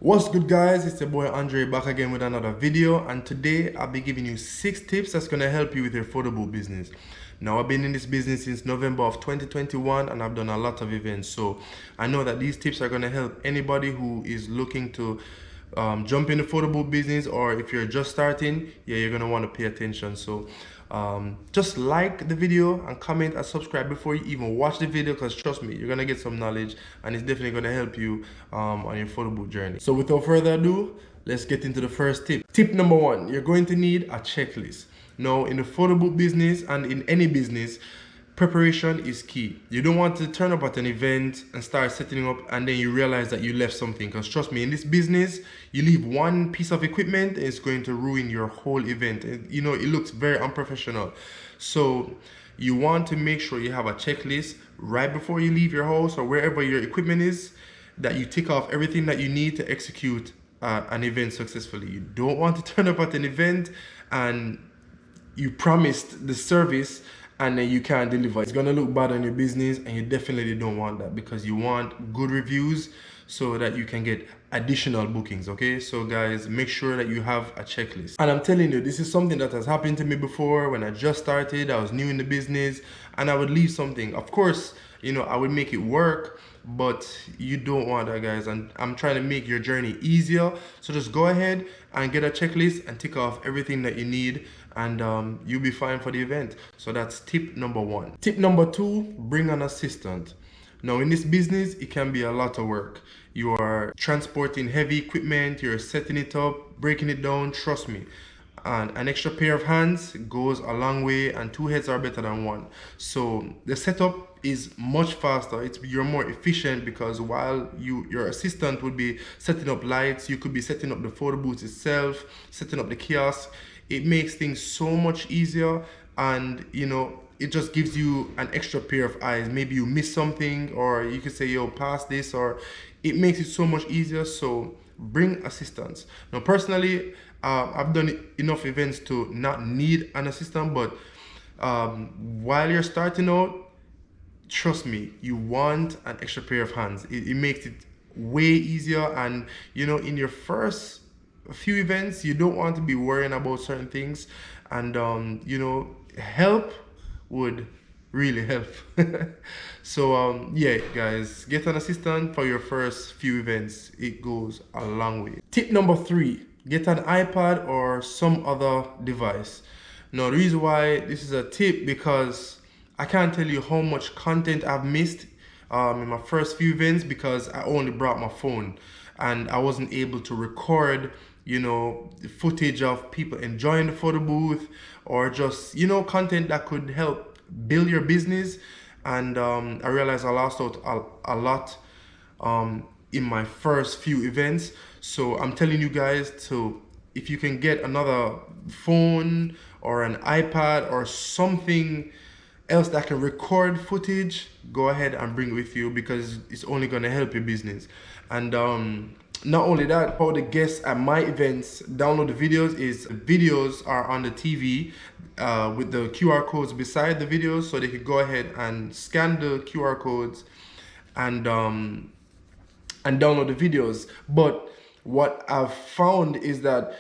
What's good, guys? It's your boy Andre back again with another video, and today I'll be giving you 6 tips that's gonna help you with your photobooth business. Now, I've been in this business since November of 2021 and I've done a lot of events, so I know that these tips are gonna help anybody who is looking to jump in the photobooth business, or if you're just starting, you're gonna want to pay attention. So just like the video and comment and subscribe before you even watch the video, because trust me, you're gonna get some knowledge and it's definitely gonna help you on your photobooth journey. So without further ado, let's get into the first tip. Tip number 1, you're going to need a checklist. Now, in the photobooth business and in any business, preparation is key. You don't want to turn up at an event and start setting up and then you realize that you left something, because trust me, in this business, you leave one piece of equipment and it's going to ruin your whole event. You know, it looks very unprofessional. So you want to make sure you have a checklist right before you leave your house or wherever your equipment is, that you tick off everything that you need to execute an event successfully. You don't want to turn up at an event and you promised the service and then you can't deliver. It's gonna look bad on your business, and you definitely don't want that, because you want good reviews so that you can get additional bookings. Okay, so guys, make sure that you have a checklist. And I'm telling you, this is something that has happened to me before. When I just started, I was new in the business and I would leave something. Of course, you know, I would make it work, but you don't want that, guys. And I'm trying to make your journey easier, so just go ahead and get a checklist and tick off everything that you need, and you'll be fine for the event. So that's tip number 1. Tip number 2, bring an assistant. Now, in this business, it can be a lot of work. You are transporting heavy equipment, you're setting it up, breaking it down. Trust me, and an extra pair of hands goes a long way, and 2 heads are better than 1. So the setup is much faster. You're more efficient, because while your assistant would be setting up lights, you could be setting up the photo booth itself, setting up the kiosk. It makes things so much easier, and you know, it just gives you an extra pair of eyes. Maybe you miss something, or you could say, yo, pass this, or it makes it so much easier. So bring assistants. Now, personally, I've done enough events to not need an assistant, but while you're starting out, trust me, you want an extra pair of hands. It makes it way easier, and you know, in your first few events, you don't want to be worrying about certain things, and you know, help would really help. So yeah, guys, get an assistant for your first few events. It goes a long way. Tip number 3, get an iPad or some other device. Now, the reason why this is a tip, because I can't tell you how much content I've missed in my first few events, because I only brought my phone and I wasn't able to record, you know, the footage of people enjoying the photo booth, or just, you know, content that could help build your business. And I realized I lost out a lot in my first few events. So I'm telling you guys to, if you can get another phone or an iPad or something else that can record footage, go ahead and bring it with you, because it's only going to help your business. And not only that, how the guests at my events download the videos is, videos are on the TV with the QR codes beside the videos, so they could go ahead and scan the QR codes and download the videos. But what I've found is that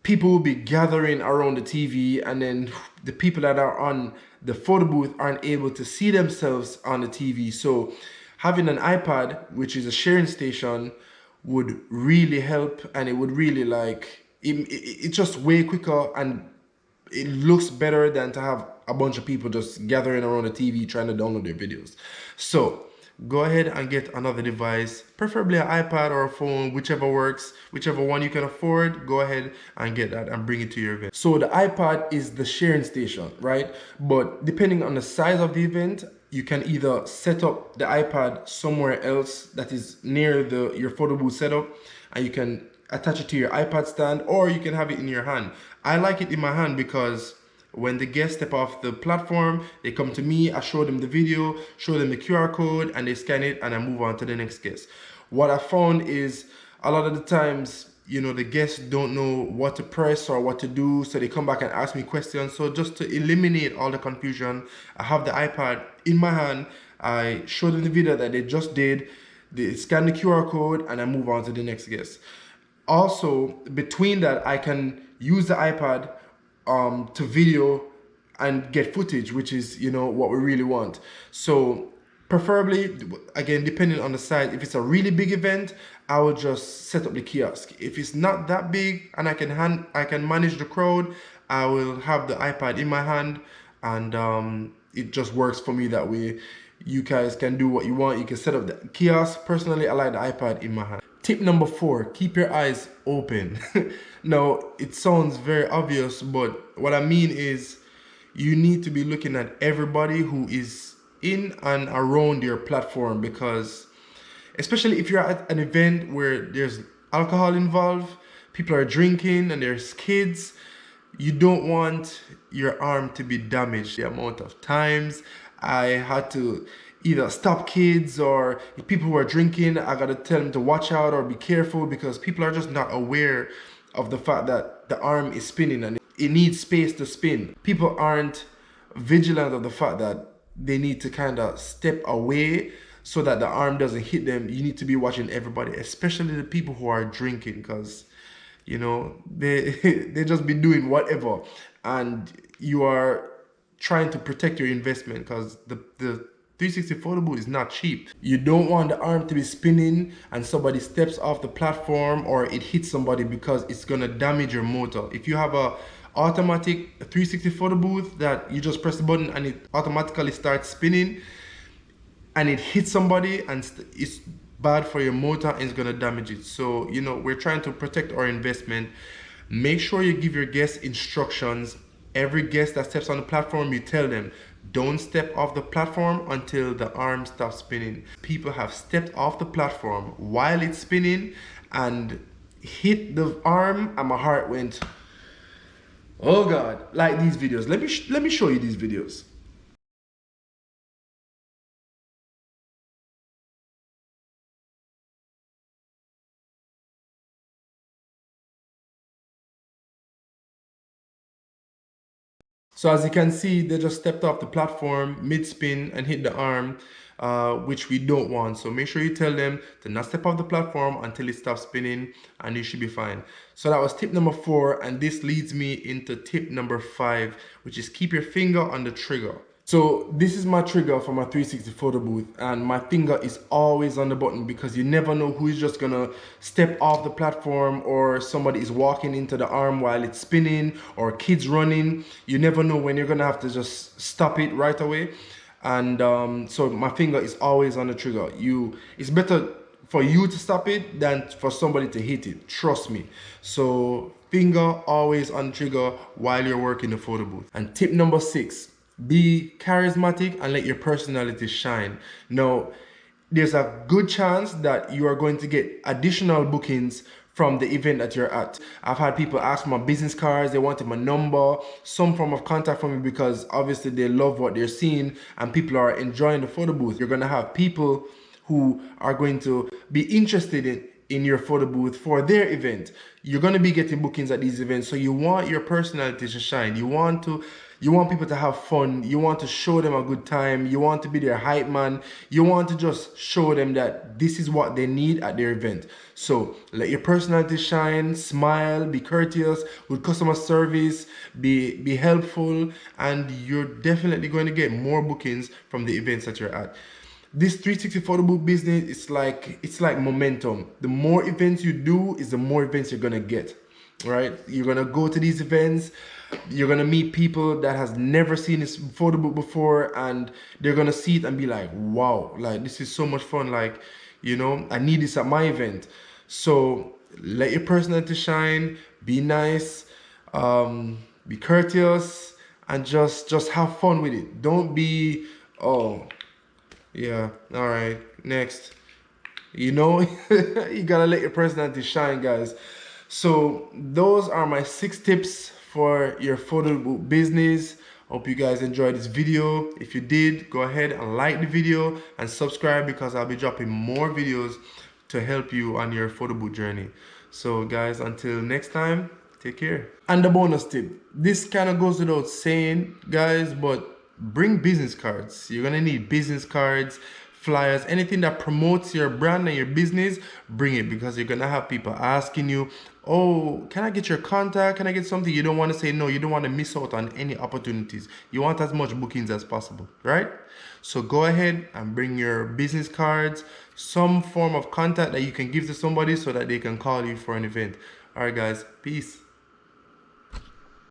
people will be gathering around the TV, and then the people that are on the photo booth aren't able to see themselves on the TV. So having an iPad, which is a sharing station, would really help, and it would really, like, it's just way quicker and it looks better than to have a bunch of people just gathering around the TV trying to download their videos. So go ahead and get another device, preferably an iPad or a phone, whichever works, whichever one you can afford. Go ahead and get that and bring it to your event. So the iPad is the sharing station, right? But depending on the size of the event, you can either set up the iPad somewhere else that is near your photo booth setup, and you can attach it to your iPad stand, or you can have it in your hand. I like it in my hand, because when the guests step off the platform, they come to me, I show them the video, show them the QR code, and they scan it, and I move on to the next guest. What I found is, a lot of the times, you know, the guests don't know what to press or what to do, so they come back and ask me questions. So just to eliminate all the confusion, I have the iPad in my hand, I show them the video that they just did, scan the QR code, and I move on to the next guest. Also, between that, I can use the iPad to video and get footage, which is, you know, what we really want. So preferably, again, depending on the size, if it's a really big event, I will just set up the kiosk. If it's not that big and I can manage the crowd, I will have the iPad in my hand, and it just works for me that way. You guys can do what you want. You can set up the kiosk. Personally, I like the iPad in my hand. Tip number 4, keep your eyes open. Now, it sounds very obvious, but what I mean is you need to be looking at everybody who is in and around your platform, because especially if you're at an event where there's alcohol involved, people are drinking and there's kids, you don't want your arm to be damaged. The amount of times I had to either stop kids, or if people who are drinking, I gotta tell them to watch out or be careful, because people are just not aware of the fact that the arm is spinning and it needs space to spin. People aren't vigilant of the fact that they need to kind of step away so that the arm doesn't hit them. You need to be watching everybody, especially the people who are drinking, because you know they just be doing whatever, and you are trying to protect your investment, because the 360 photo booth is not cheap. You don't want the arm to be spinning and somebody steps off the platform or it hits somebody, because it's gonna damage your motor. If you have a automatic 360 photo booth that you just press the button and it automatically starts spinning and it hits somebody, and it's bad for your motor and it's gonna damage it. So, you know, we're trying to protect our investment. Make sure you give your guests instructions. Every guest that steps on the platform, you tell them, don't step off the platform until the arm stops spinning. People have stepped off the platform while it's spinning and hit the arm, and my heart went, oh God. Like these videos. Let me show you these videos. So as you can see, they just stepped off the platform mid-spin and hit the arm, which we don't want. So make sure you tell them to not step off the platform until it stops spinning, and you should be fine. So that was tip number 4, and this leads me into tip number 5, which is keep your finger on the trigger. So this is my trigger for my 360 photo booth, and my finger is always on the button, because you never know who is just gonna step off the platform, or somebody is walking into the arm while it's spinning, or kids running. You never know when you're gonna have to just stop it right away. And so my finger is always on the trigger. It's better for you to stop it than for somebody to hit it, trust me. So finger always on the trigger while you're working the photo booth. And tip number 6, be charismatic and let your personality shine. Now, there's a good chance that you are going to get additional bookings from the event that you're at. I've had people ask for my business cards, they wanted my number, some form of contact from me, because obviously they love what they're seeing and people are enjoying the photo booth. You're gonna have people who are going to be interested in your photo booth for their event. You're going to be getting bookings at these events, so you want your personality to shine. You want people to have fun. You want to show them a good time. You want to be their hype man. You want to just show them that this is what they need at their event. So let your personality shine, smile, be courteous with customer service, be helpful, and you're definitely going to get more bookings from the events that you're at. This 360 photo booth business, it's like momentum. The more events you do is the more events you're gonna get, right? You're gonna go to these events, you're gonna meet people that has never seen this photo booth before, and they're gonna see it and be like, wow, like this is so much fun. Like, you know, I need this at my event. So let your personality shine, be nice, be courteous, and just have fun with it. Don't be, oh, yeah, all right, next. You know, you gotta let your personality shine, guys. So those are my 6 tips for your photo booth business. Hope you guys enjoyed this video. If you did, go ahead and like the video and subscribe, because I'll be dropping more videos to help you on your photo booth journey. So guys, until next time, take care. And the bonus tip, this kind of goes without saying, guys, but bring business cards. You're gonna need business cards, flyers, anything that promotes your brand and your business, bring it, because you're gonna have people asking you, oh, can I get your contact? Can I get something? You don't want to say no. You don't want to miss out on any opportunities. You want as much bookings as possible, right? So go ahead and bring your business cards, some form of contact that you can give to somebody so that they can call you for an event. All right, guys, peace.